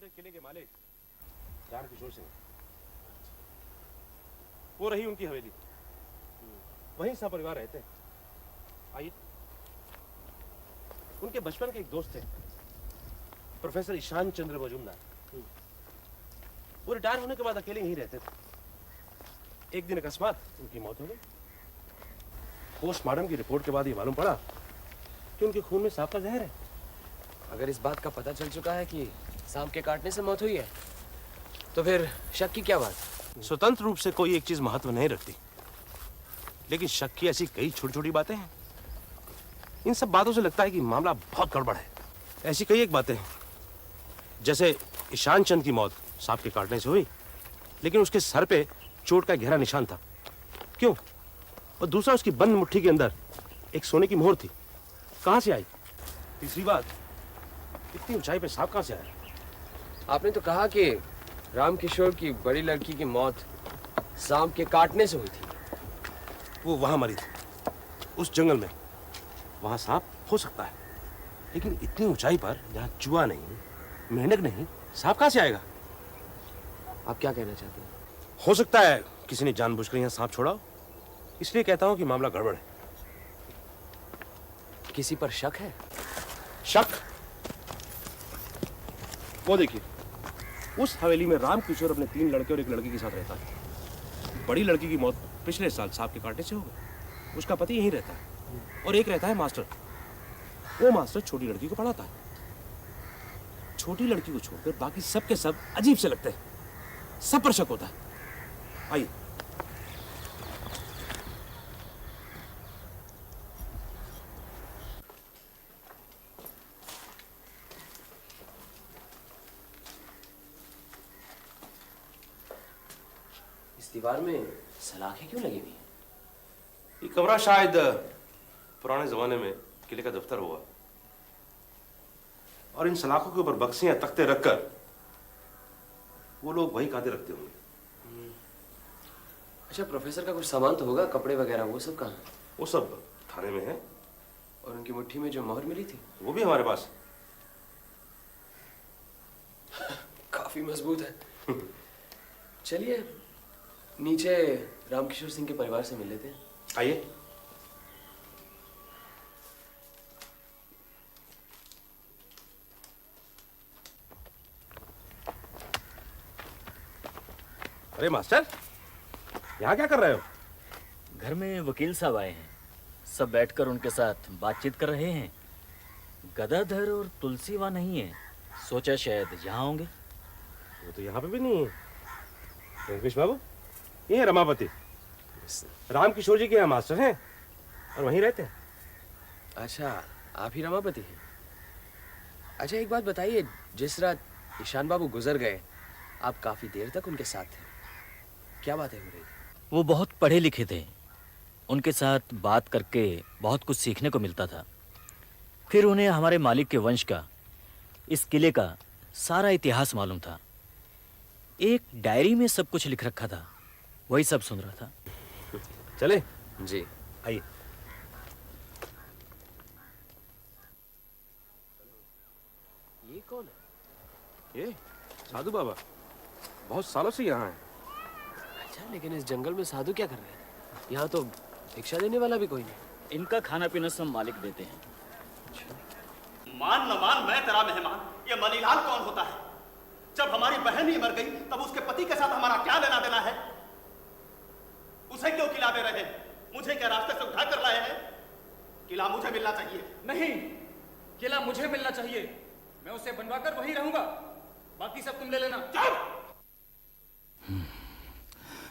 के किले के मालिक रामकिशोर सिंह, वो रही उनकी हवेली, वहीं सब परिवार रहते हैं। आइए, उनके बचपन के एक दोस्त थे प्रोफेसर ईशान चंद्र मजूमदार। वो रिटायर होने के बाद अकेले यहीं रहते थे। एक दिन अकस्मात उनकी मौत हो गई। पोस्टमार्टम की रिपोर्ट के बाद ये मालूम पड़ा कि उनके खून में सांप का जहर है। अगर इस बात का पता चल चुका है कि सांप के काटने से मौत हुई है, तो फिर शक की क्या बात? स्वतंत्र रूप से कोई एक चीज महत्व नहीं रखती, लेकिन शक की ऐसी कई छोटी छोटी बातें हैं। इन सब बातों से लगता है कि मामला बहुत गड़बड़ है। ऐसी कई एक बातें हैं, जैसे ईशान चंद की मौत सांप के काटने से हुई, लेकिन उसके सर पे चोट का गहरा निशान था। क्यों? और दूसरा, उसकी बंद मुट्ठी के अंदर एक सोने की मोहर थी, कहां से आई? तीसरी बात, इतनी ऊंचाई पे सांप कहां से आया? आपने तो कहा कि रामकिशोर की बड़ी लड़की की मौत सांप के काटने से हुई थी। वो वहां मरी थी, उस जंगल में। वहां सांप हो सकता है, लेकिन इतनी ऊंचाई पर जहां चूहा नहीं, मेंढक नहीं, सांप कहां से आएगा? आप क्या कहना चाहते हैं? हो सकता है किसी ने जानबूझकर यहां सांप छोड़ा हो, इसलिए कहता हूं कि मामला गड़बड़ है। किसी पर शक है? शक? वो देखिए, उस हवेली में रामकिशोर अपने 3 लड़के और एक लड़की के साथ रहता है। बड़ी लड़की की मौत पिछले साल सांप के काटने से हो गई। उसका पति यहीं रहता है, और एक रहता है मास्टर। वो मास्टर छोटी लड़की को पढ़ाता है। छोटी लड़की को छोड़कर बाकी सब के सब अजीब से लगते हैं, सब पर शक होता है। आइए, इस दीवार में सलाखें क्यों लगी हुई हैं? ये कमरा शायद पुराने जमाने में किले का दफ्तर हुआ, और इन सलाखों के ऊपर बक्सियां तख्ते रखकर वो लोग वही कायदे रखते होंगे। अच्छा, प्रोफेसर का कुछ सामान तो होगा, कपड़े वगैरह, वो सब कहाँ है? वो सब थाने में है। और उनकी मुट्ठी में जो मोहर मिली थी वो भी हमारे पास। काफी मजबूत है। चलिए नीचे रामकिशोर सिंह के परिवार से मिल लेते हैं। आइए। अरे मास्टर, यहाँ क्या कर रहे हो? घर में वकील साहब आए हैं, सब बैठकर उनके साथ बातचीत कर रहे हैं। गदाधर और तुलसी वहाँ नहीं है, सोचा शायद यहाँ होंगे। वो तो यहाँ पे भी नहीं है। वेंकटेश बाबू, ये है रमापति, रामकिशोर जी के यहाँ मास्टर हैं और वहीं रहते हैं। अच्छा, आप ही रमापति हैं? अच्छा, एक बात बताइए, जिस रात ईशान बाबू गुजर गए, आप काफी देर तक उनके साथ थे, क्या बातें हो रही थी? वो बहुत पढ़े लिखे थे, उनके साथ बात करके बहुत कुछ सीखने को मिलता था। फिर उन्हें हमारे मालिक के वंश का, इस किले का सारा इतिहास मालूम था। एक डायरी में सब कुछ लिख रखा था, वही सब सुन रहा था। चले? जी आइए। ये कौन है? ये साधु बाबा बहुत सालों से यहाँ हैं। अच्छा, लेकिन इस जंगल में साधु क्या कर रहे हैं? यहाँ तो भिक्षा देने वाला भी कोई नहीं। इनका खाना पीना सब मालिक देते हैं। मान न मान, मैं तेरा मेहमान, ये मनीलाल कौन होता है? जब हमारी बहन ही मर गई तब उसके पति के साथ हमारा क्या लेना देना है? उसे क्यों किला दे रहे हैं? मुझे क्या रास्ते से उठा कर लाए हैं? किला मुझे मिलना चाहिए। नहीं, किला मुझे मिलना चाहिए। मैं उसे बनवाकर वहीं रहूंगा, बाकी सब तुम ले लेना।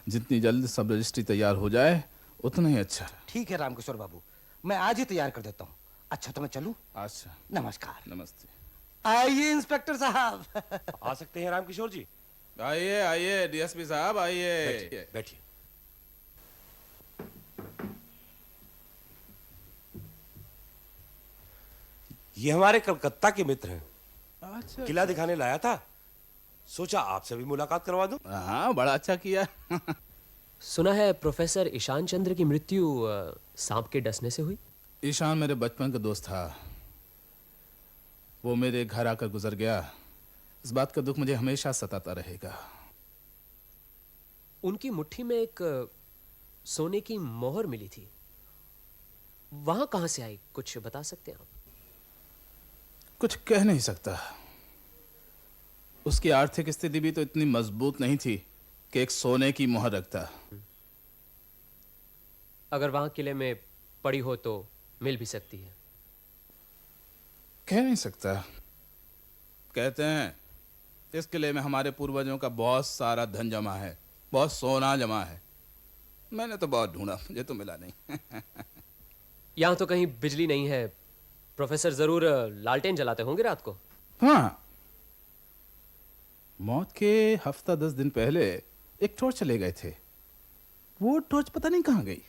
जितनी जल्द सब रजिस्ट्री तैयार हो जाए उतना ही अच्छा। ठीक है रामकिशोर बाबू, मैं आज ही तैयार कर देता हूँ। अच्छा तो मैं चलूं? अच्छा, नमस्कार। नमस्ते। आइए इंस्पेक्टर साहब। आ सकते हैं रामकिशोर जी? आइए आइए डीएसपी साहब, आइए। बैठिए। ये हमारे कलकत्ता के मित्र हैं। अच्छा, किला दिखाने लाया था, सोचा आपसे भी मुलाकात करवा दूं। हाँ, बड़ा अच्छा किया। सुना है प्रोफेसर ईशान चंद्र की मृत्यु सांप के डसने से हुई? ईशान मेरे बचपन का दोस्त था, वो मेरे घर आकर गुजर गया इस बात का दुख मुझे हमेशा सताता रहेगा। उनकी मुट्ठी में एक सोने की मोहर मिली थी, वहां कहां से आई, कुछ बता सकते हैं आप? कुछ कह नहीं सकता। उसकी आर्थिक स्थिति भी तो इतनी मजबूत नहीं थी कि एक सोने की मोहर रखता। अगर वहां किले में पड़ी हो तो मिल भी सकती है। कह नहीं सकता। कहते हैं इस किले में हमारे पूर्वजों का बहुत सारा धन जमा है, बहुत सोना जमा है। मैंने तो बहुत ढूंढा, मुझे तो मिला नहीं। यहां तो कहीं बिजली नहीं है। प्रोफेसर जरूर लालटेन जलाते होंगे रात को। हाँ, मौत के हफ्ता 10 दिन पहले एक टॉर्च ले गए थे। वो टॉर्च पता नहीं कहां गई,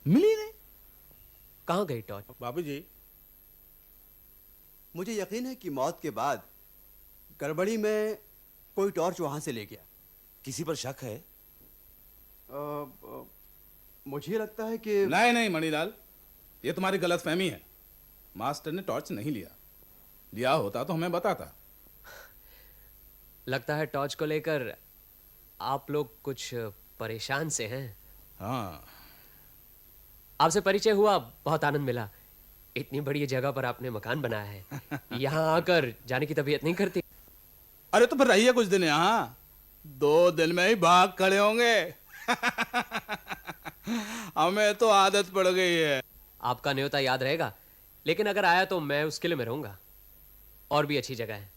मिली नहीं। कहां गई टॉर्च? बाबूजी, मुझे यकीन है कि मौत के बाद गड़बड़ी में कोई टॉर्च वहां से ले गया। किसी पर शक है? मुझे लगता है कि नहीं नहीं मणिलाल, ये तुम्हारी गलतफहमी है। मास्टर ने टॉर्च नहीं लिया। लिया होता तो हमें बताता। लगता है टॉर्च को लेकर आप लोग कुछ परेशान से हैं। हाँ, आपसे परिचय हुआ, बहुत आनंद मिला। इतनी बड़ी जगह पर आपने मकान बनाया है, यहाँ आकर जाने की तबीयत नहीं करती? अरे तो फिर रहिए कुछ दिन यहाँ, 2 दिन में ही भाग खड़े होंगे। हमें तो आदत पड़ गई है। आपका न्योता याद रहेगा, लेकिन अगर आया तो मैं उस किले में रहूंगा। और भी अच्छी जगह है,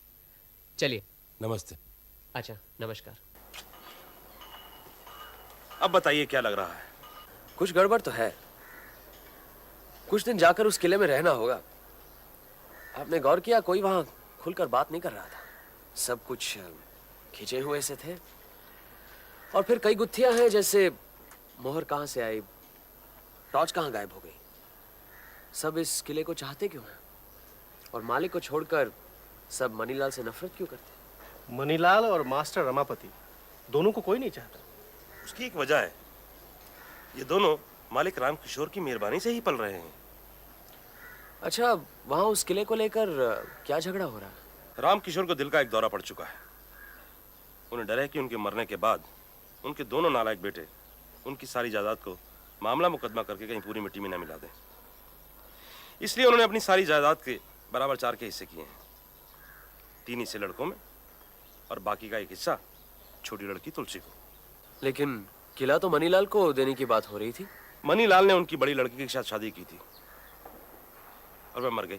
चलिए। नमस्ते। अच्छा, नमस्कार। अब बताइए क्या लग रहा है? कुछ गड़बड़ तो है। कुछ दिन जाकर उस किले में रहना होगा। आपने गौर किया, कोई वहां खुलकर बात नहीं कर रहा था। सब कुछ खिंचे हुए से थे। और फिर कई गुत्थियां हैं, जैसे मोहर कहां से आई, टॉर्च कहां गायब हो गई। सब इस किले को चाहते क्यों हैं? और मालिक को छोड़कर सब मनीलाल से नफरत क्यों करते? मनीलाल और मास्टर रमापति दोनों को कोई नहीं चाहता। उसकी एक वजह है। ये दोनों मालिक रामकिशोर की मेहरबानी से ही पल रहे हैं। अच्छा, वहां उस किले को लेकर क्या झगड़ा हो रहा है? रामकिशोर को दिल का एक दौरा पड़ चुका है। उन्हें डर है कि उनके मरने के बाद उनके दोनों नालायक बेटे उनकी सारी जायदाद को मामला मुकदमा करके कहीं पूरी मिट्टी में न मिला दें। इसलिए उन्होंने अपनी सारी जायदाद के बराबर 4 के हिस्से किए हैं। 3 हिस्से लड़कों में और बाकी का 1 हिस्सा छोटी लड़की तुलसी को। लेकिन किला तो मनीलाल को देने की बात हो रही थी। मनीलाल ने उनकी बड़ी लड़की के साथ शादी की थी और वह मर गई।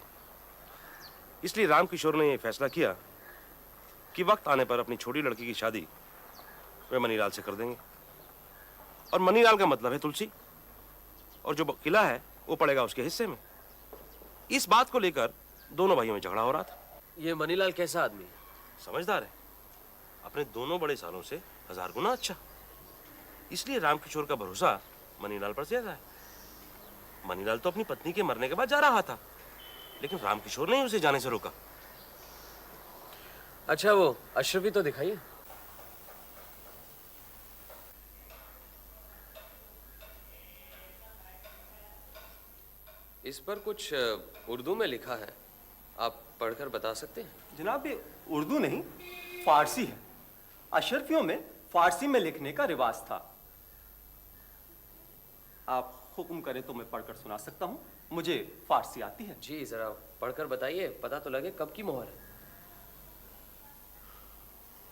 इसलिए रामकिशोर ने यह फैसला किया कि वक्त आने पर अपनी छोटी लड़की की शादी वे मनीलाल से कर देंगे। और मनीलाल का मतलब है तुलसी, और जो किला है वो पड़ेगा उसके हिस्से में। इस बात को लेकर दोनों भाइयों में झगड़ा हो रहा था। ये मनीलाल कैसा आदमी है? समझदार है, अपने दोनों बड़े सालों से 1000 गुना अच्छा। इसलिए रामकिशोर का भरोसा मनीलाल पर ज्यादा है। मनीलाल तो अपनी पत्नी के मरने के बाद जा रहा था, लेकिन रामकिशोर ने उसे जाने से रोका। अच्छा, वो अशरफी तो दिखाइए। इस पर कुछ उर्दू में लिखा है, आप पढ़कर बता सकते हैं? जनाब, ये उर्दू नहीं, फारसी है। अशरफियों में फारसी में लिखने का रिवाज था। आप हुक्म करें तो मैं पढ़कर सुना सकता हूँ। मुझे फारसी आती है। जी, जरा पढ़कर बताइए, पता तो लगे कब की मोहर है।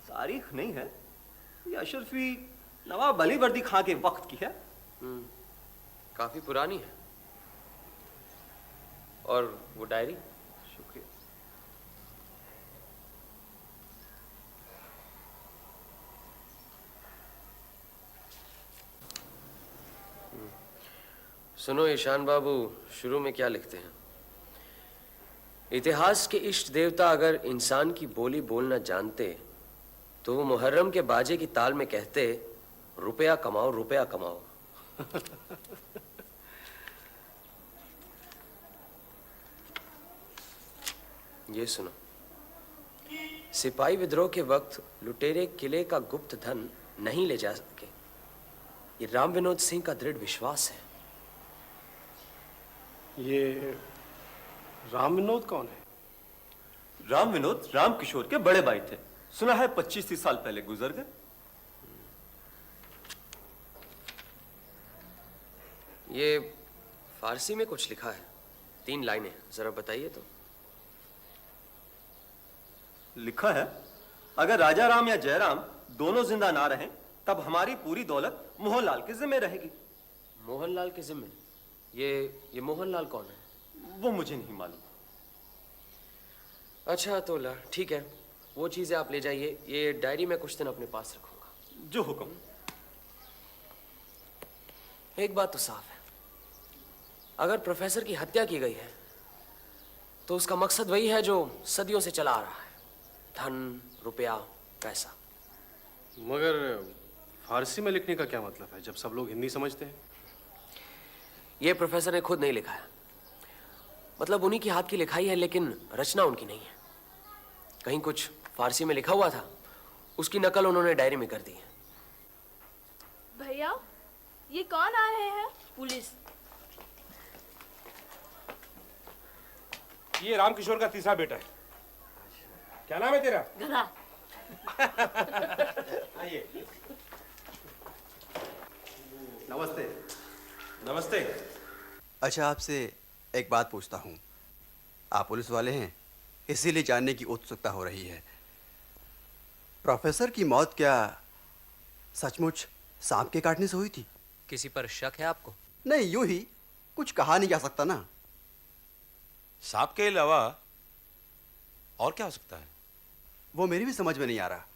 तारीख नहीं है, ये अशरफी नवाब अली वर्दी खां के वक्त की है। काफी पुरानी है। और वो डायरी? शुक्रिया। सुनो ईशान बाबू, शुरू में क्या लिखते हैं? इतिहास के इष्ट देवता अगर इंसान की बोली बोलना जानते तो वो मुहर्रम के बाजे की ताल में कहते, रुपया कमाओ, रुपया कमाओ। ये सुनो, सिपाही विद्रोह के वक्त लुटेरे किले का गुप्त धन नहीं ले जा सके, ये राम विनोद सिंह का दृढ़ विश्वास है। ये राम विनोद कौन है? राम विनोद रामकिशोर के बड़े भाई थे। सुना है 25-30 साल पहले गुजर गए। ये फारसी में कुछ लिखा है, 3 लाइनें, जरा बताइए तो। लिखा है, अगर राजा राम या जयराम दोनों जिंदा ना रहें तब हमारी पूरी दौलत मोहनलाल के जिम्मे रहेगी। मोहनलाल के जिम्मे? ये मोहनलाल कौन है? वो मुझे नहीं मालूम। अच्छा तो ठीक है, वो चीजें आप ले जाइए, ये डायरी मैं कुछ दिन अपने पास रखूंगा। जो हुक्म। एक बात तो साफ है, अगर प्रोफेसर की हत्या की गई है तो उसका मकसद वही है जो सदियों से चला आ रहा है, धन, रुपया, पैसा। मगर फारसी में लिखने का क्या मतलब है जब सब लोग हिंदी समझते हैं? ये प्रोफेसर ने खुद नहीं लिखा है, मतलब उन्हीं की हाथ की लिखाई है, लेकिन रचना उनकी नहीं है। कहीं कुछ फारसी में लिखा हुआ था, उसकी नकल उन्होंने डायरी में कर दी है। भैया, ये कौन आ रहे हैं? पुलिस। ये रामकिशोर का तीसरा बेटा है। क्या नाम है तेरा? गधा। आइए। नमस्ते। नमस्ते। अच्छा, आपसे एक बात पूछता हूँ। आप पुलिस वाले हैं, इसीलिए जानने की उत्सुकता हो रही है। प्रोफेसर की मौत क्या सचमुच सांप के काटने से हुई थी? किसी पर शक है आपको? नहीं, यूं ही कुछ कहा नहीं जा सकता ना। सांप के अलावा और क्या हो सकता है? वो मेरी भी समझ में नहीं आ रहा,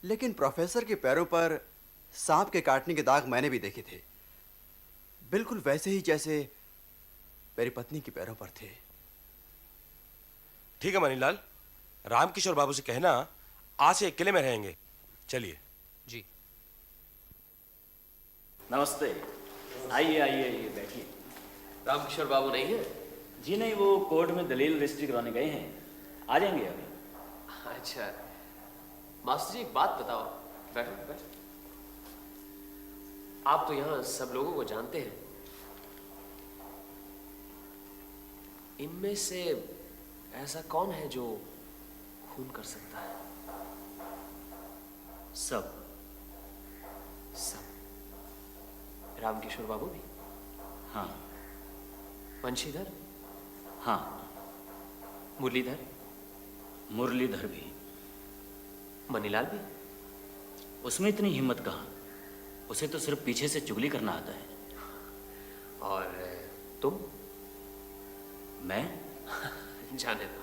लेकिन प्रोफेसर के पैरों पर सांप के काटने के दाग मैंने भी देखे थे, बिल्कुल वैसे ही जैसे मेरी पत्नी के पैरों पर थे। ठीक है मनीलाल, रामकिशोर बाबू से कहना आज से किले में रहेंगे। चलिए। जी। नमस्ते। आइए आइए आइए, बैठिए। रामकिशोर बाबू नहीं है? जी नहीं, वो कोर्ट में दलील रजिस्ट्री करवाने गए हैं, आ जाएंगे अभी। अच्छा, मास्टर जी एक बात बताओ। बैठो बैठो। आप तो यहाँ सब लोगों को जानते हैं, इनमें से ऐसा कौन है जो खून कर सकता है? सब। रामकिशोर बाबू भी? हाँ। वंशीधर? हाँ। मुरलीधर? मुरलीधर भी। मनीलाल भी? उसमें इतनी हिम्मत कहाँ, उसे तो सिर्फ पीछे से चुगली करना आता है। और तुम? मैं? जाने दो।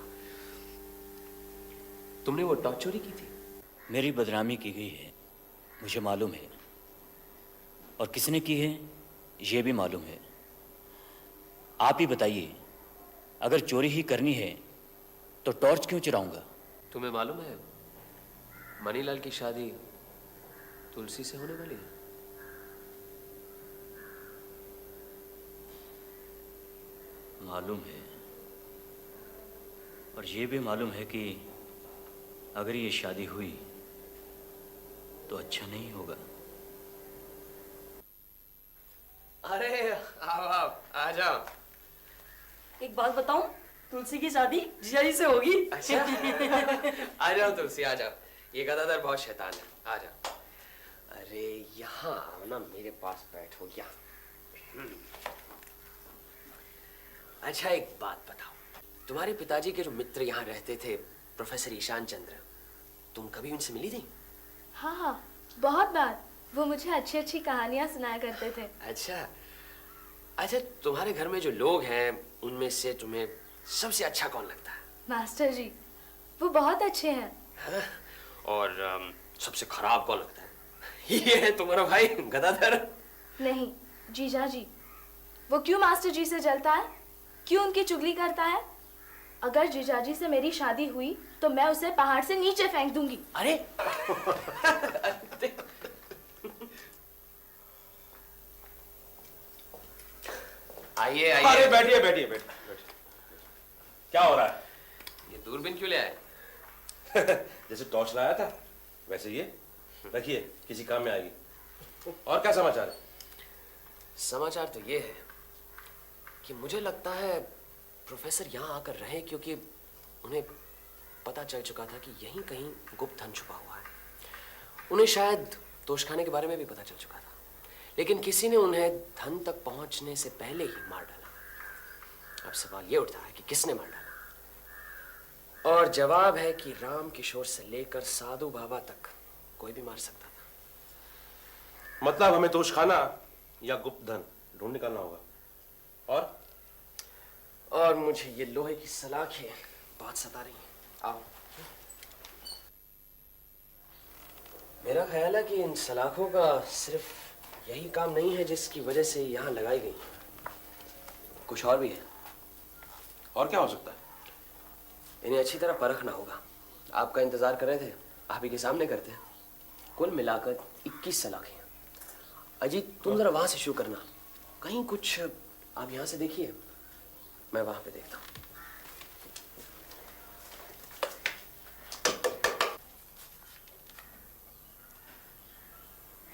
तुमने वो टॉर्च चोरी की थी? मेरी बदनामी की गई है, मुझे मालूम है, और किसने की है ये भी मालूम है। आप ही बताइए, अगर चोरी ही करनी है तो टॉर्च क्यों चुराऊंगा? तुम्हें मालूम है मनीलाल की शादी तुलसी से होने वाली है? मालूम है, और ये भी मालूम है कि अगर ये शादी हुई तो अच्छा नहीं होगा। अरे आओ आ जाओ। एक बात बताऊं, तुलसी की शादी जिया जी से होगी। अच्छा। आ जाओ तुलसी, आ जाओ। ये गदाधर बहुत शैतान है, आ जाओ। अरे यहाँ आओ ना, मेरे पास बैठो यहाँ। अच्छा एक बात बताओ, तुम्हारे पिताजी के जो मित्र यहाँ रहते थे, प्रोफेसर ईशान चंद्र, तुम कभी उनसे मिली थी? हाँ हाँ, बहुत बार। वो मुझे अच्छी अच्छी कहानियां सुनाया करते थे। अच्छा अच्छा, तुम्हारे घर में जो लोग हैं उनमें से तुम्हें सबसे अच्छा कौन लगता है? मास्टर जी, वो बहुत अच्छे हैं। हाँ? और सबसे खराब कौन लगता है? ये है तुम्हारा भाई गदाधर। नहीं, जीजा जी। वो क्यों मास्टर जी से जलता है, क्यों उनकी चुगली करता है? अगर जीजाजी से मेरी शादी हुई तो मैं उसे पहाड़ से नीचे फेंक दूंगी। अरे आइए आइए। अरे बैठिए बैठिए बैठिए। क्या हो रहा है? ये दूरबीन क्यों ले आए? जैसे टॉर्च लाया था वैसे ये रखिए, किसी काम में आएगी। और क्या समाचार है? समाचार तो ये है कि मुझे लगता है प्रोफेसर यहाँ आकर रहे क्योंकि उन्हें पता चल चुका था कि यहीं कहीं गुप्त धन छुपा हुआ है। उन्हें शायद तोशखाने के बारे में भी पता चल चुका था, लेकिन किसी ने उन्हें धन तक पहुंचने से पहले ही मार डाला। अब सवाल ये उठता है कि किसने मार डाला, और जवाब है कि राम किशोर से लेकर साधु बाबा तक कोई भी मार सकता था। मतलब हमें तोशखाना या गुप्त धन ढूंढ निकालना होगा। और मुझे ये लोहे की सलाखें बहुत सता रही हैं। आओ। मेरा ख्याल है कि इन सलाखों का सिर्फ यही काम नहीं है जिसकी वजह से यहाँ लगाई गई, कुछ और भी है। और क्या हो सकता है? इन्हें अच्छी तरह परखना होगा। आपका इंतजार कर रहे थे, आप ही के सामने करते हैं। कुल मिलाकर 21 सलाखें। अजीत, तुम जरा वहां से शुरू करना, कहीं कुछ आप यहां से देखिए, मैं वहां पे देखता हूं।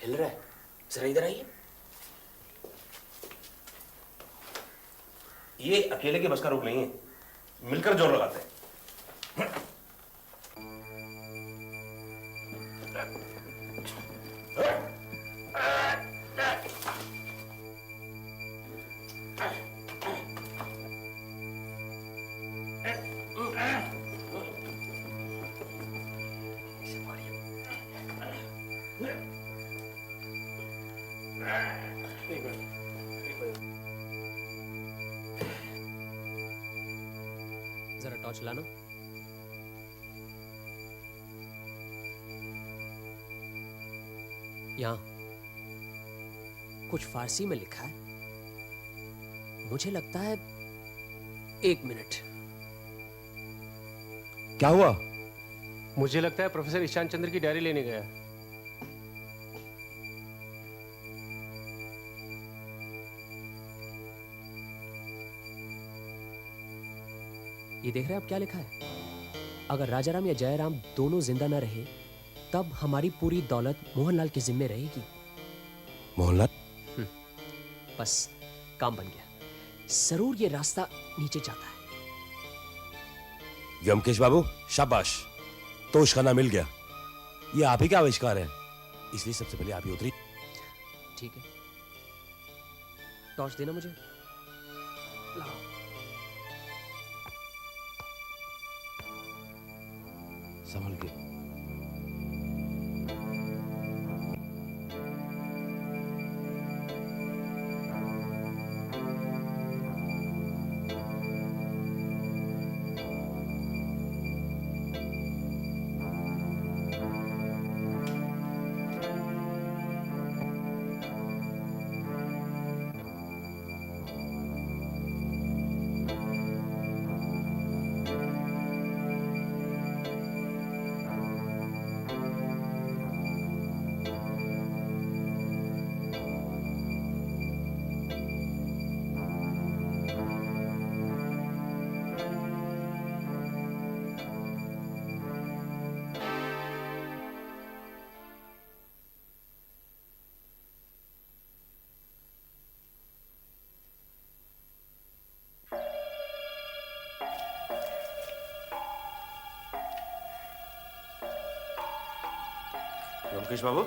हिल रहा है, जरा इधर आइए। ये अकेले के बस का रोग नहीं है, मिलकर जोर लगाते हैं। जरा टॉर्च लाना। यहाँ कुछ फारसी में लिखा है, मुझे लगता है। 1 मिनट। क्या हुआ? मुझे लगता है प्रोफेसर ईशान चंद्र की डायरी लेने गया है। ये देख रहे हैं आप क्या लिखा है? अगर राजाराम या जयराम दोनों जिंदा न रहे तब हमारी पूरी दौलत मोहनलाल के जिम्मे रहेगी। मोहनलाल? बस काम बन गया। जरूर ये रास्ता नीचे जाता है। व्योमकेश बाबू, शाबाश, तोशखाना मिल गया। ये आप ही का आविष्कार है, इसलिए सबसे पहले आप ही उतरी। ठीक है, टॉर्च देना मुझे। लाओ। संभल के। व्योमकेश बाबू,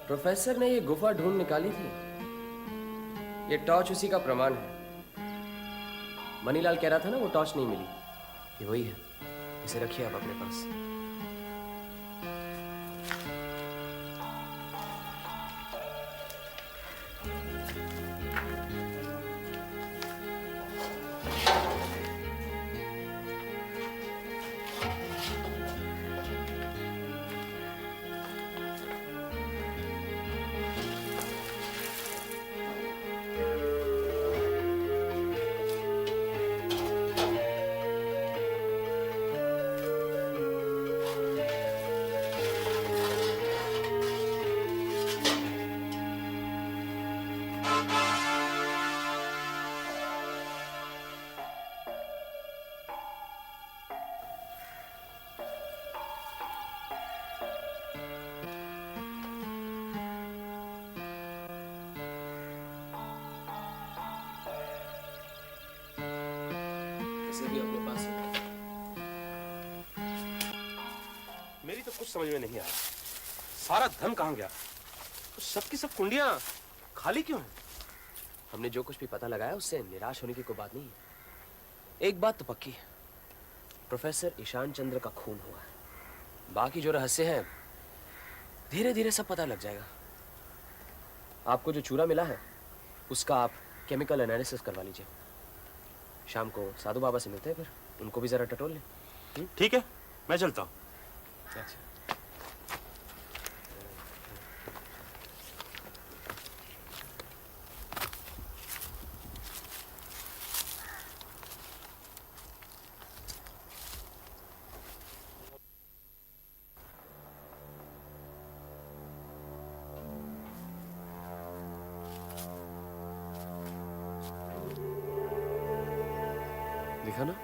प्रोफेसर ने ये गुफा ढूंढ निकाली थी। ये टॉर्च उसी का प्रमाण है। मनीलाल कह रहा था ना वो टॉर्च नहीं मिली, ये वही है। इसे रखिए आप अपने पास। पैसे भी अपने पास हैं। मेरी तो कुछ समझ में नहीं आया, सारा धन कहाँ गया? तो सबकी सब कुंडियां खाली क्यों हैं? हमने जो कुछ भी पता लगाया उससे निराश होने की कोई बात नहीं है। एक बात तो पक्की है, प्रोफेसर ईशान चंद्र का खून हुआ है। बाकी जो रहस्य है धीरे धीरे सब पता लग जाएगा। आपको जो चूरा मिला है उसका आप केमिकल एनालिसिस करवा लीजिए। शाम को साधु बाबा से मिलते हैं, फिर उनको भी जरा टटोल लें। ठीक है, मैं चलता हूँ। अच्छा। लिखा ना?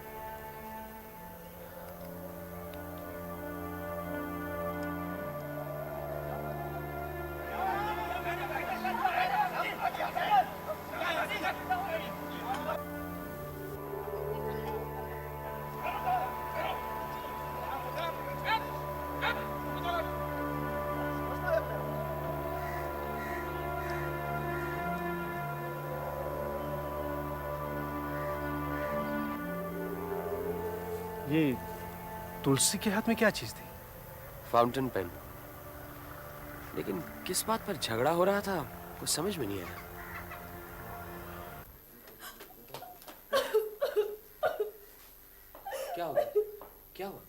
ये तुलसी के हाथ में क्या चीज थी? Fountain pen. लेकिन किस बात पर झगड़ा हो रहा था कुछ समझ में नहीं आया। क्या हुआ? क्या हुआ?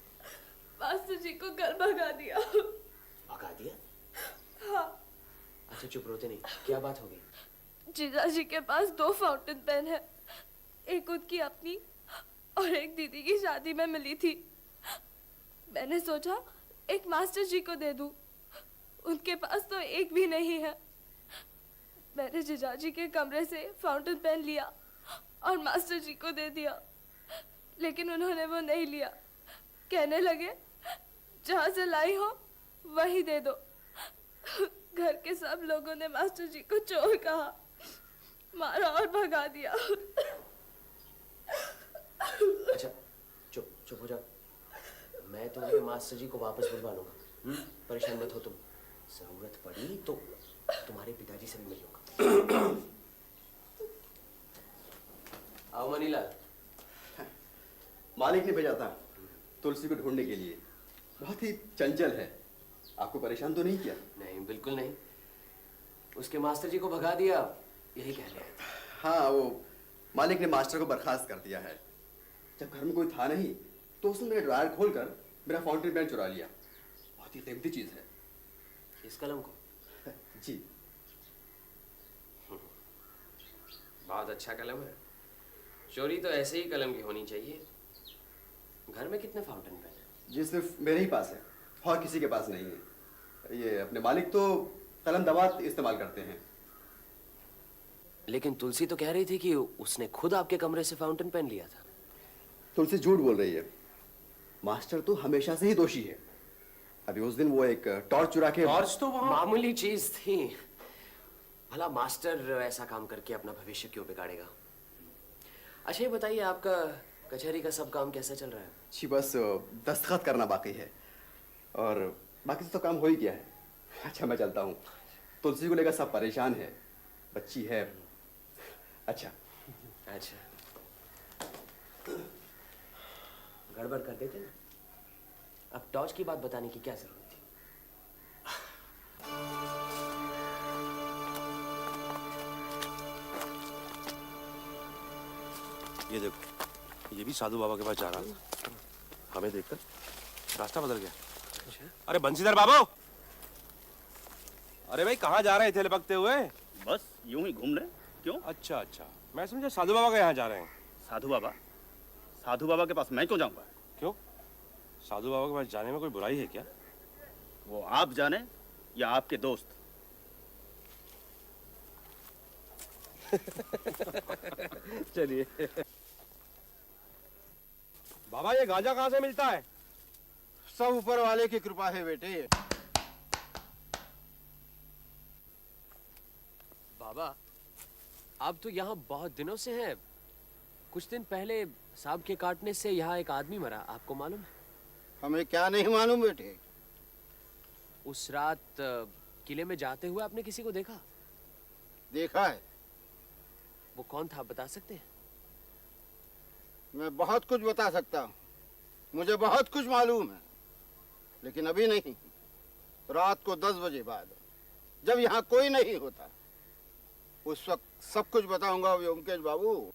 मास्टर जी को घर भगा दिया। भगा दिया? हाँ। अच्छा चुप रोते नहीं, क्या बात हो गई? जीजा जी के पास 2 फाउंटेन पेन है, एक उनकी अपनी और एक दीदी की शादी में मिली थी। मैंने सोचा एक मास्टर जी को दे दूं, उनके पास तो एक भी नहीं है। मैंने जीजा जी के कमरे से फाउंटेन पेन लिया और मास्टर जी को दे दिया, लेकिन उन्होंने वो नहीं लिया। कहने लगे जहाँ से लाई हो वही दे दो। घर के सब लोगों ने मास्टर जी को चोर कहा, मारा और भगा दिया। अच्छा चुप चुप हो जाओ, मैं तुम्हारे मास्टर जी को वापस बुलवा लूंगा। परेशान मत हो तुम, जरूरत पड़ी तो तुम्हारे पिताजी से भी मिल लूंगा। आओ मनीला। मालिक ने भेजा था तुलसी को ढूंढने के लिए, बहुत ही चंचल है। आपको परेशान तो नहीं किया? नहीं बिल्कुल नहीं, उसके मास्टर जी को भगा दिया यही कह रहे थे। हाँ, वो मालिक ने मास्टर को बर्खास्त कर दिया है। जब घर में कोई था नहीं तो उसने मेरे ड्रायर खोलकर मेरा फाउंटेन पेन चुरा लिया। बहुत ही कीमती चीज है। इस कलम को? जी। बहुत अच्छा कलम है। चोरी तो ऐसे ही कलम की होनी चाहिए। घर में कितने फाउंटेन पेन हैं? जी सिर्फ मेरे ही पास है और किसी के पास नहीं है। ये अपने मालिक तो कलम दवात इस्तेमाल करते हैं। लेकिन तुलसी तो कह रही थी कि उसने खुद आपके कमरे से फाउंटेन पेन लिया था। तुलसी झूठ बोल रही है। मास्टर तो हमेशा से ही दोषी है। अभी उस दिन वो एक टॉर्च चुरा के। टॉर्च तो वहाँ मामूली चीज थी। भला मास्टर ऐसा काम करके अपना भविष्य क्यों बिगाड़ेगा? अच्छा ये बताइए, आपका कचहरी का सब काम कैसा चल रहा है? जी बस दस्तखत करना बाकी है और बाकी तो काम हो ही गया है। अच्छा मैं चलता हूँ। तुलसी को लेकर सब परेशान है, बच्ची है। अच्छा अच्छा, गड़बड़ कर देते ना। अब टॉर्च की बात बताने की क्या जरूरत थी? ये देखो, ये भी साधु बाबा के पास जा रहा था। हमें देखकर रास्ता बदल गया। अरे बंसीधर बाबू, अरे भाई कहाँ जा रहे थे लपकते हुए? बस यूं ही घूम रहे। क्यों? अच्छा अच्छा, मैं समझा साधु बाबा के यहाँ जा रहे हैं। साधु बाबा? साधु बाबा के पास मैं क्यों जाऊंगा? क्यों? साधु बाबा के पास जाने में कोई बुराई है क्या? वो आप जाने या आपके दोस्त? चलिए। बाबा ये गांजा कहाँ से मिलता है? सब ऊपर वाले की कृपा है बेटे। बाबा आप तो यहाँ बहुत दिनों से हैं। कुछ दिन पहले सांप के काटने से यहाँ एक आदमी मरा, आपको मालूम है? हमें क्या नहीं मालूम बेटे। उस रात किले में जाते हुए आपने किसी को देखा? देखा है। वो कौन था, बता सकते हैं? मैं बहुत कुछ बता सकता हूँ, मुझे बहुत कुछ मालूम है, लेकिन अभी नहीं। रात को 10 बजे बाद, जब यहाँ कोई नहीं होता, उस वक्त सब कुछ बताऊंगा व्योमकेश बाबू।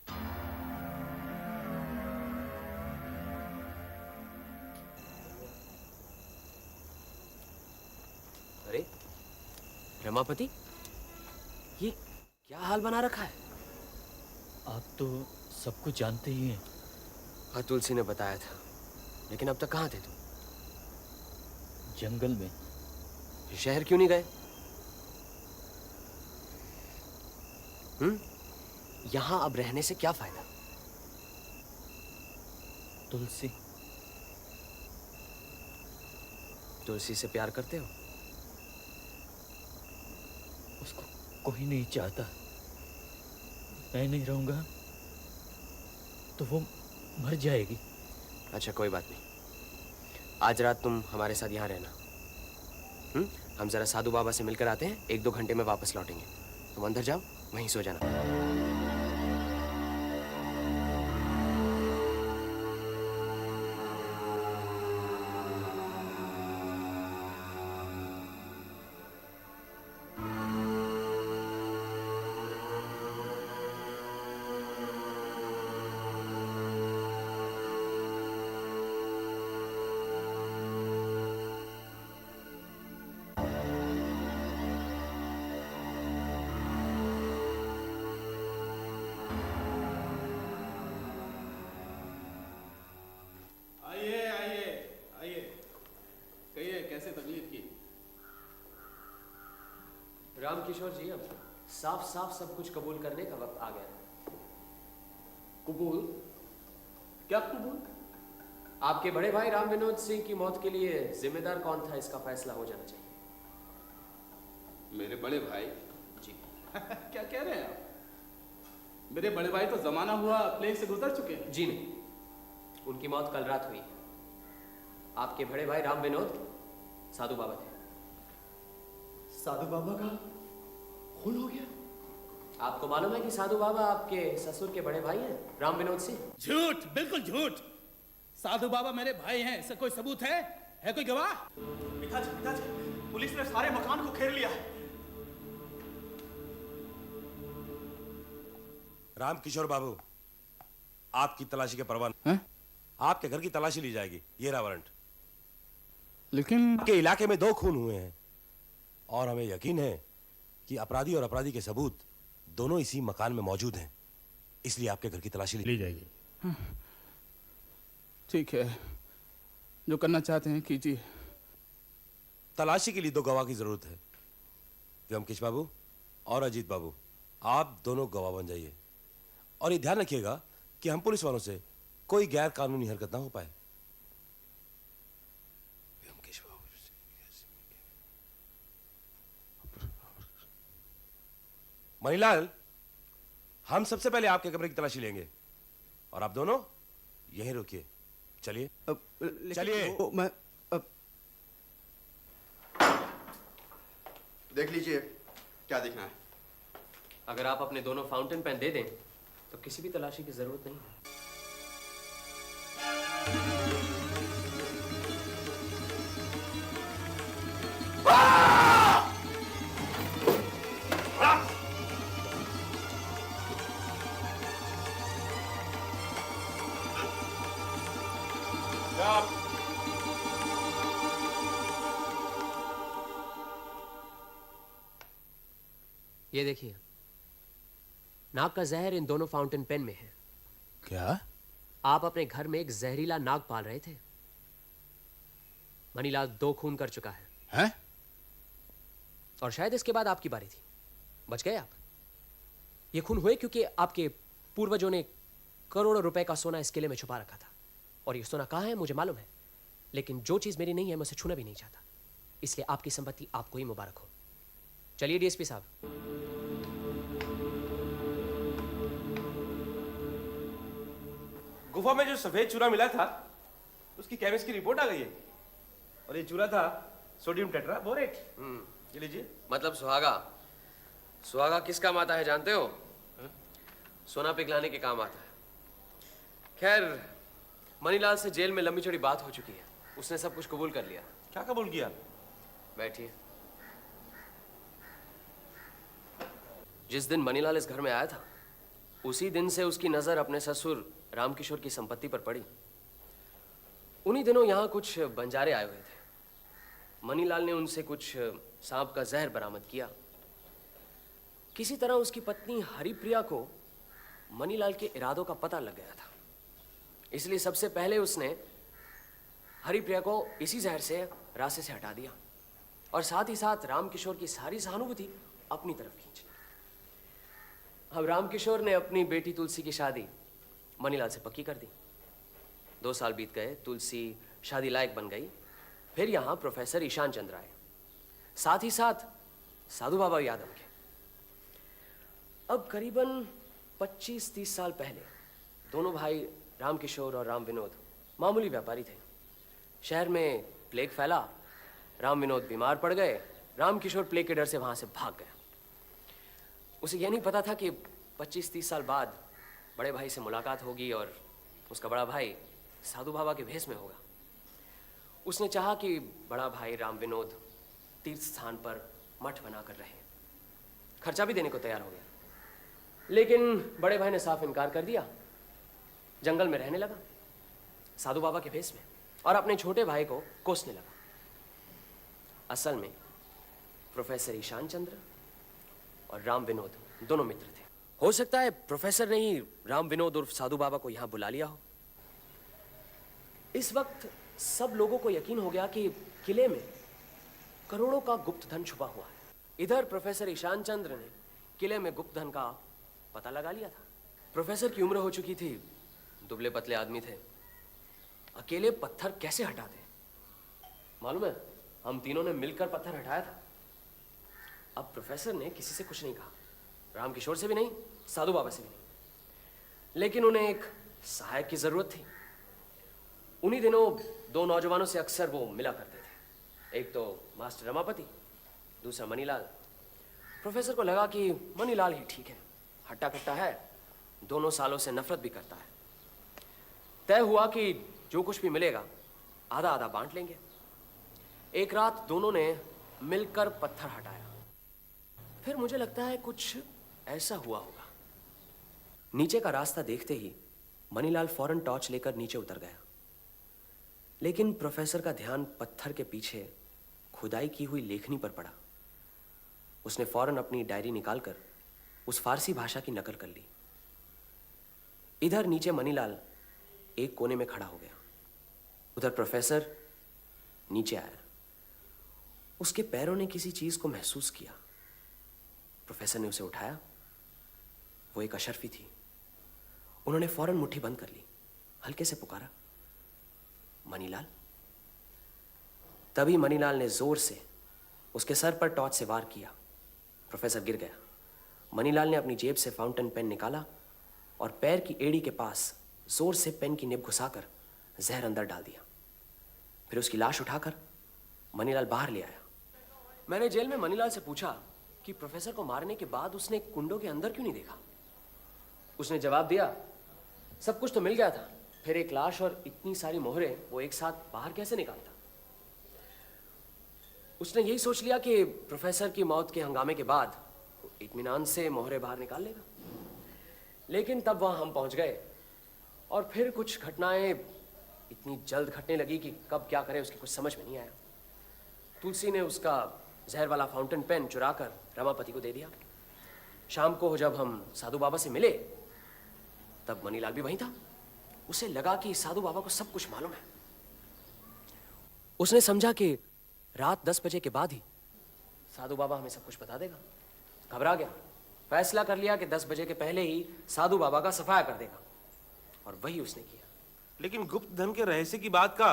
अरे रमापति, ये क्या हाल बना रखा है? आप तो सब कुछ जानते ही हैं। हाँ, तुलसी ने बताया था, लेकिन अब तक कहाँ थे तुम? जंगल में। शहर क्यों नहीं गए? यहाँ अब रहने से क्या फायदा? तुलसी। तुलसी से प्यार करते हो? उसको कोई नहीं चाहता। मैं नहीं रहूंगा तो वो मर जाएगी। अच्छा, कोई बात नहीं। आज रात तुम हमारे साथ यहाँ रहना। हम जरा साधु बाबा से मिलकर आते हैं, 1-2 घंटे में वापस लौटेंगे। तुम अंदर जाओ, वहीं सो जाना। आइए आइए आइए, कहिए कैसे तकलीफ की? राम किशोर जी, अब साफ साफ सब कुछ कबूल करने का वक्त आ गया। कबूल? क्या कबूल? आपके बड़े भाई राम विनोद सिंह की मौत के लिए जिम्मेदार कौन था, इसका फैसला हो जाना चाहिए। मेरे बड़े भाई? जी। क्या कह रहे हैं आप? मेरे बड़े भाई तो जमाना हुआ प्लेग से गुजर चुके हैं। जी नहीं, उनकी मौत कल रात हुई। आपके बड़े भाई राम विनोद साधु बाबा थे। साधु बाबा का खून हो गया? आपको मालूम है कि साधु बाबा आपके ससुर के बड़े भाई हैं, राम विनोद सिंह? झूठ, बिल्कुल झूठ। साधु बाबा मेरे भाई हैं, इसका कोई सबूत है? कोई गवाह? पिताजी, पुलिस ने सारे मकान को घेर लिया है। राम किशोर बाबू, आपकी तलाशी के परवाने, आपके घर की तलाशी ली जाएगी। ये रहा वारंट। लेकिन आपके इलाके में 2 खून हुए हैं और हमें यकीन है कि अपराधी और अपराधी के सबूत दोनों इसी मकान में मौजूद हैं, इसलिए आपके घर की तलाशी ली जाएगी। ठीक है, जो करना चाहते हैं कीजिए। तलाशी के लिए 2 गवाह की जरूरत है। व्योमकेश बाबू और अजीत बाबू, आप दोनों गवाह बन जाइए और ये ध्यान रखिएगा कि हम पुलिस वालों से कोई गैर कानूनी हरकत ना हो पाए। मणिलाल, हम सबसे पहले आपके कमरे की तलाशी लेंगे और आप दोनों यहीं रुकिए। चलिए चलिए। मैं देख लीजिए क्या देखना है। अगर आप अपने दोनों फाउंटेन पेन दे दें तो किसी भी तलाशी की जरूरत नहीं है। ये देखिए, नाग का जहर इन दोनों फाउंटेन पेन में है। क्या? आप अपने घर में एक जहरीला नाग पाल रहे थे। मणिलाल 2 खून कर चुका है। हैं? और शायद इसके बाद आपकी बारी थी। बच गए आप। ये खून हुए क्योंकि आपके पूर्वजों ने करोड़ों रुपए का सोना इस किले में छुपा रखा था। और ये सोना कहाँ है मुझे मालूम है, लेकिन जो चीज मेरी नहीं है मैं उसे छूना भी नहीं चाहता। इसलिए आपकी संपत्ति आपको ही मुबारक हो। चलिए डीएसपी साहब। गुफा में जो सफेद चूरा मिला था उसकी केमिस्ट की रिपोर्ट आ गई है और ये चूरा था सोडियम टेट्राबोरेट। ये लीजिए। मतलब सुहागा। सुहागा किस काम आता है जानते हो? सोना पिघलाने के काम आता है। खैर, मनीलाल से जेल में लंबी चौड़ी बात हो चुकी है। उसने सब कुछ कबूल कर लिया। क्या कबूल किया? बैठिए। जिस दिन मनीलाल इस घर में आया था उसी दिन से उसकी नजर अपने ससुर रामकिशोर की संपत्ति पर पड़ी। उन्हीं दिनों यहां कुछ बंजारे आए हुए थे। मनीलाल ने उनसे कुछ सांप का जहर बरामद किया। किसी तरह उसकी पत्नी हरिप्रिया को मनीलाल के इरादों का पता लग गया था, इसलिए सबसे पहले उसने हरिप्रिया को इसी जहर से रास्ते से हटा दिया और साथ ही साथ रामकिशोर की सारी सहानुभूति अपनी तरफ खींची। अब रामकिशोर ने अपनी बेटी तुलसी की शादी मनीलाल से पक्की कर दी। 2 साल बीत गए, तुलसी शादी लायक बन गई। फिर यहाँ प्रोफेसर ईशान चंद्र आए, साथ ही साथ साधु बाबा यादव के। अब करीबन 25-30 साल पहले दोनों भाई रामकिशोर और राम विनोद मामूली व्यापारी थे। शहर में प्लेग फैला, राम विनोद बीमार पड़ गए। रामकिशोर प्लेग के डर से वहां से भाग गया। उसे यह नहीं पता था कि 25-30 साल बाद बड़े भाई से मुलाकात होगी और उसका बड़ा भाई साधु बाबा के भेष में होगा। उसने चाहा कि बड़ा भाई राम विनोद तीर्थ स्थान पर मठ बनाकर रहे, खर्चा भी देने को तैयार हो गया। लेकिन बड़े भाई ने साफ इनकार कर दिया। जंगल में रहने लगा साधु बाबा के भेष में और अपने छोटे भाई को कोसने लगा। असल में प्रोफेसर ईशान चंद्र और राम विनोद दोनों मित्र थे। हो सकता है प्रोफेसर ने ही राम विनोद उर्फ साधु बाबा को यहां बुला लिया हो। इस वक्त सब लोगों को यकीन हो गया कि किले में करोड़ों का गुप्त धन छुपा हुआ है। इधर प्रोफेसर ईशान चंद्र ने किले में गुप्त धन का पता लगा लिया था। प्रोफेसर की उम्र हो चुकी थी, दुबले पतले आदमी थे। अकेले पत्थर कैसे हटाते मालूम है? हम तीनों ने मिलकर पत्थर हटाया था। अब प्रोफेसर ने किसी से कुछ नहीं कहा, रामकिशोर से भी नहीं, साधु बाबा से भी नहीं। लेकिन उन्हें एक सहायक की जरूरत थी। उन्हीं दिनों 2 नौजवानों से अक्सर वो मिला करते थे। एक तो मास्टर रमापति, दूसरा मनीलाल। प्रोफेसर को लगा कि मनीलाल ही ठीक है, हट्टा कट्टा है, दोनों सालों से नफरत भी करता है। तय हुआ कि जो कुछ भी मिलेगा आधा आधा बांट लेंगे। एक रात दोनों ने मिलकर पत्थर हटाया। फिर मुझे लगता है कुछ ऐसा हुआ होगा। नीचे का रास्ता देखते ही मनीलाल फौरन टॉर्च लेकर नीचे उतर गया। लेकिन प्रोफेसर का ध्यान पत्थर के पीछे खुदाई की हुई लेखनी पर पड़ा। उसने फौरन अपनी डायरी निकालकर उस फारसी भाषा की नकल कर ली। इधर नीचे मनीलाल एक कोने में खड़ा हो गया, उधर प्रोफेसर नीचे आया। उसके पैरों ने किसी चीज को महसूस किया। प्रोफेसर ने उसे उठाया। वो एक अशर्फी थी। उन्होंने फौरन मुट्ठी बंद कर ली, हल्के से पुकारा, मनीलाल। तभी मनीलाल ने जोर से उसके सर पर टॉर्च से वार किया। प्रोफेसर गिर गया। मनीलाल ने अपनी जेब से फाउंटेन पेन निकाला और पैर की एड़ी के पास जोर से पेन की निब घुसाकर जहर अंदर डाल दिया। फिर उसकी लाश उठाकर मनीलाल बाहर ले आया। मैंने जेल में मनीलाल से पूछा कि प्रोफेसर को मारने के बाद उसने कुंडों के अंदर क्यों नहीं देखा। उसने जवाब दिया, सब कुछ तो मिल गया था, फिर एक लाश और इतनी सारी मोहरें वो एक साथ बाहर कैसे निकालता। उसने यही सोच लिया कि प्रोफेसर की मौत के हंगामे के बाद वो इत्मीनान से मोहरें बाहर निकाल लेगा। लेकिन तब वहां हम पहुंच गए और फिर कुछ घटनाएं इतनी जल्द घटने लगी कि कब क्या करे उसकी कुछ समझ में नहीं आया। तुलसी ने उसका जहर वाला फाउंटेन पेन चुराकर रमापति को दे दिया। शाम को जब हम साधु बाबा से मिले तब मनीलाल भी वहीं था। उसे लगा कि साधु बाबा को सब कुछ मालूम है। उसने समझा कि रात 10 बजे के बाद ही साधु बाबा हमें सब कुछ बता देगा। घबरा गया। फैसला कर लिया कि 10 बजे के पहले ही साधु बाबा का सफाया कर देगा, और वही उसने किया। लेकिन गुप्त धन के रहस्य की बात का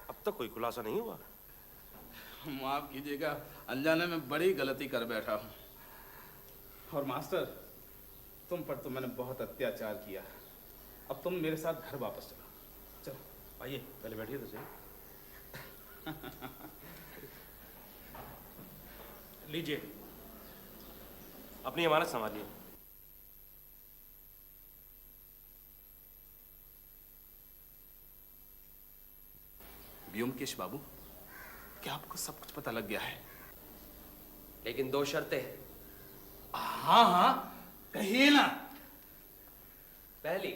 अब तक कोई खुलासा नहीं हुआ। माफ कीजिएगा, अनजाने में बड़ी गलती कर बैठा हूँ। और मास्टर, तुम पर तो मैंने बहुत अत्याचार किया। अब तुम मेरे साथ घर वापस चलो। चलो आइए, पहले बैठिए तो सही। लीजिए, अपनी अमानत संभालिए। व्योमकेश बाबू, क्या आपको सब कुछ पता लग गया है? लेकिन दो शर्तें हैं। हाँ हाँ, कहिए ना। पहली,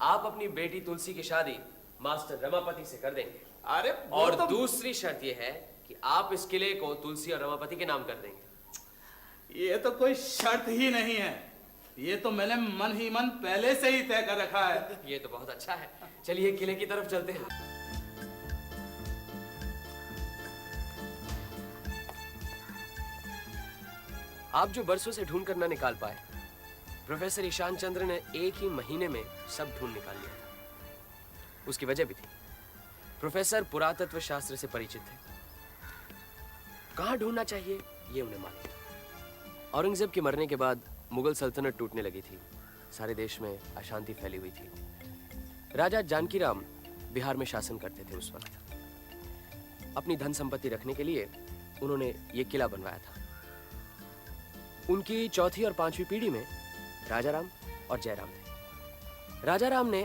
आप अपनी बेटी तुलसी की शादी मास्टर रमापति से कर देंगे। अरे और दूसरी शर्त यह है कि आप इस किले को तुलसी और रमापति के नाम कर देंगे। ये तो कोई शर्त ही नहीं है, ये तो मैंने मन ही मन पहले से ही तय कर रखा है। ये तो बहुत अच्छा है। चलिए किले की तरफ चलते हैं। आप जो बरसों से ढूंढ कर न निकाल पाए, प्रोफेसर ईशान चंद्र ने एक ही महीने में सब ढूंढ निकाल लिया था। उसकी वजह भी थी, प्रोफेसर पुरातत्व शास्त्र से परिचित थे। कहाँ ढूंढना चाहिए ये उन्हें मालूम था। औरंगजेब के मरने के बाद मुगल सल्तनत टूटने लगी थी, सारे देश में अशांति फैली हुई थी। राजा जानकीराम बिहार में शासन करते थे उस वक्त। अपनी धन संपत्ति रखने के लिए उन्होंने ये किला बनवाया था। उनकी चौथी और पांचवी पीढ़ी में राजाराम और जयराम थे। राजाराम ने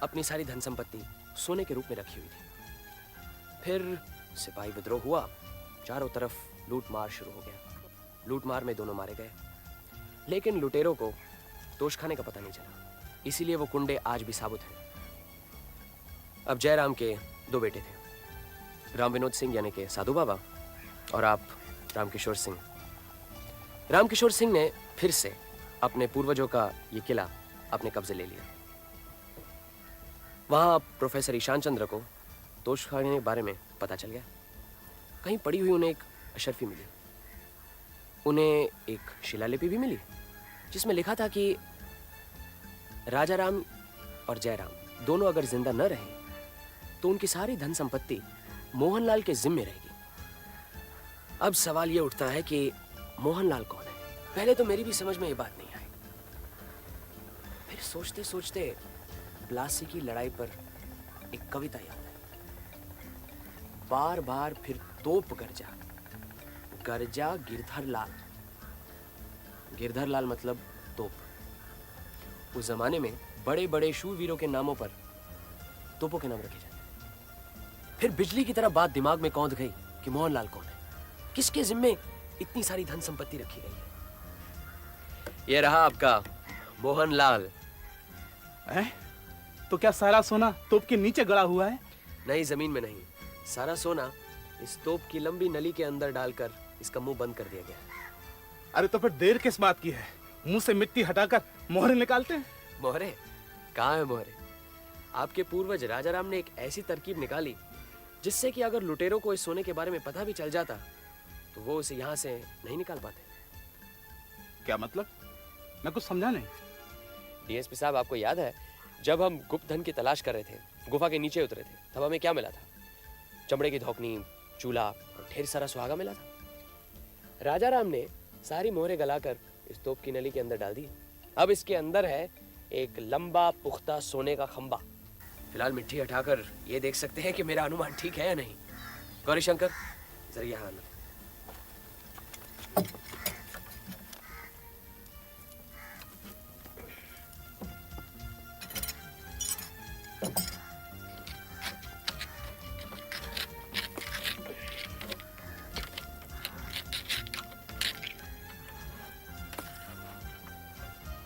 अपनी सारी धन संपत्ति सोने के रूप में रखी हुई थी। फिर सिपाही विद्रोह हुआ, चारों तरफ लूटमार शुरू हो गया। लूटमार में दोनों मारे गए, लेकिन लुटेरों को तोशखाने का पता नहीं चला, इसीलिए वो कुंडे आज भी साबुत हैं। अब जयराम के दो बेटे थे, राम विनोद सिंह यानी कि साधु बाबा, और आप रामकिशोर सिंह। रामकिशोर सिंह ने फिर से अपने पूर्वजों का ये किला अपने कब्जे ले लिया। वहां प्रोफेसर ईशान चंद्र को तोशखाने के बारे में पता चल गया। कहीं पड़ी हुई उन्हें एक अशर्फी मिली। उन्हें एक शिलालिपि भी मिली जिसमें लिखा था कि राजाराम और जयराम दोनों अगर जिंदा न रहे तो उनकी सारी धन संपत्ति मोहनलाल के जिम्मे रहेगी। अब सवाल यह उठता है कि मोहनलाल कौन है? पहले तो मेरी भी समझ में ये बात नहीं आई। फिर सोचते सोचते प्लासी की लड़ाई पर एक कविता याद आई। बार बार फिर तोप गरजा, गरजा गिरधर लाल। गिरधर लाल मतलब तोप। उस जमाने में बड़े बड़े शूरवीरों के नामों पर तोपों के नाम रखे जाते। फिर बिजली की तरह बात दिमाग में कौंध गई कि मोहनलाल कौन है, किसके जिम्मे इतनी सारी धन संपत्ति रखी गई है। ये रहा आपका मोहनलाल। तो क्या सारा सोना तोप के नीचे गड़ा हुआ है? नहीं, जमीन में नहीं। सारा सोना इस तोप की लंबी नली के अंदर डालकर इसका मुंह बंद कर दिया गया। अरे तो फिर देर किस बात की है? मुंह से मिट्टी हटाकर मोहरे निकालते हैं। मोहरे? कहाँ है मोहरे? आपके पूर्वज राजाराम ने एक ऐसी तरकीब निकाली जिससे कि अगर लुटेरों को इस सोने के बारे में पता भी चल जाता तो वो उसे यहाँ से नहीं निकाल पाते। क्या मतलब? मैं कुछ समझा नहीं। डीएसपी साहब, आपको याद है जब हम गुप्त धन की तलाश कर रहे थे, गुफा के नीचे उतरे थे, तब हमें क्या मिला था? चमड़े की धौकनी, चूल्हा और ढेर सारा सुहागा मिला था। राजाराम ने सारी मोहरे गलाकर इस तोप की नली के अंदर डाल दी। अब इसके अंदर है एक लंबा पुख्ता सोने का खंबा। फिलहाल मिट्टी हटाकर ये देख सकते हैं कि मेरा अनुमान ठीक है या नहीं। गौरी शंकर, जरा यहाँ आना।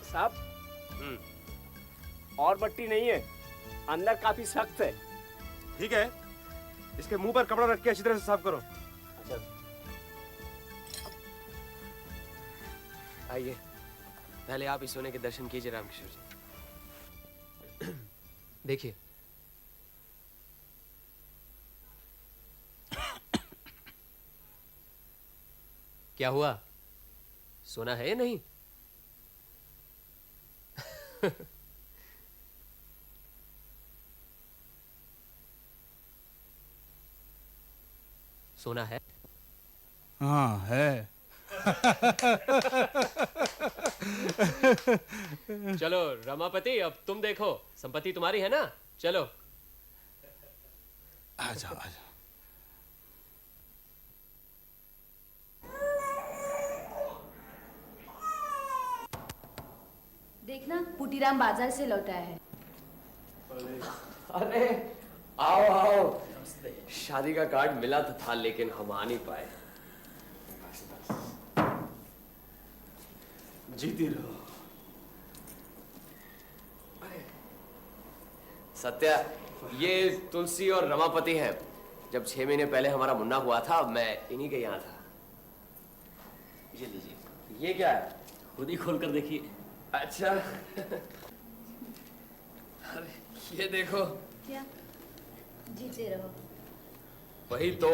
साहब, और मट्टी नहीं है, अंदर काफी सख्त है। ठीक है, इसके मुंह पर कपड़ा रख के अच्छी तरह से साफ करो। अच्छा, आइए, पहले आप इस सोने के दर्शन कीजिए रामकिशोर जी। देखिए, क्या हुआ? सोना है या नहीं? सोना है? हाँ है। चलो रमापति, अब तुम देखो, संपत्ति तुम्हारी है ना? चलो। आ जाओ आ जाओ। देखना, पुटीराम बाजार से लौटा है। अरे आओ आओ। शादी का कार्ड मिला तो था लेकिन हम आ नहीं पाए। जीती रहो। सत्या, ये तुलसी और रमापति हैं। जब 6 महीने पहले हमारा मुन्ना हुआ था मैं इन्हीं के यहाँ था। ये लीजिए। ये क्या है? खुद ही खोल कर देखिए। अच्छा। अरे ये देखो। क्या? जीते रहो। वही तो।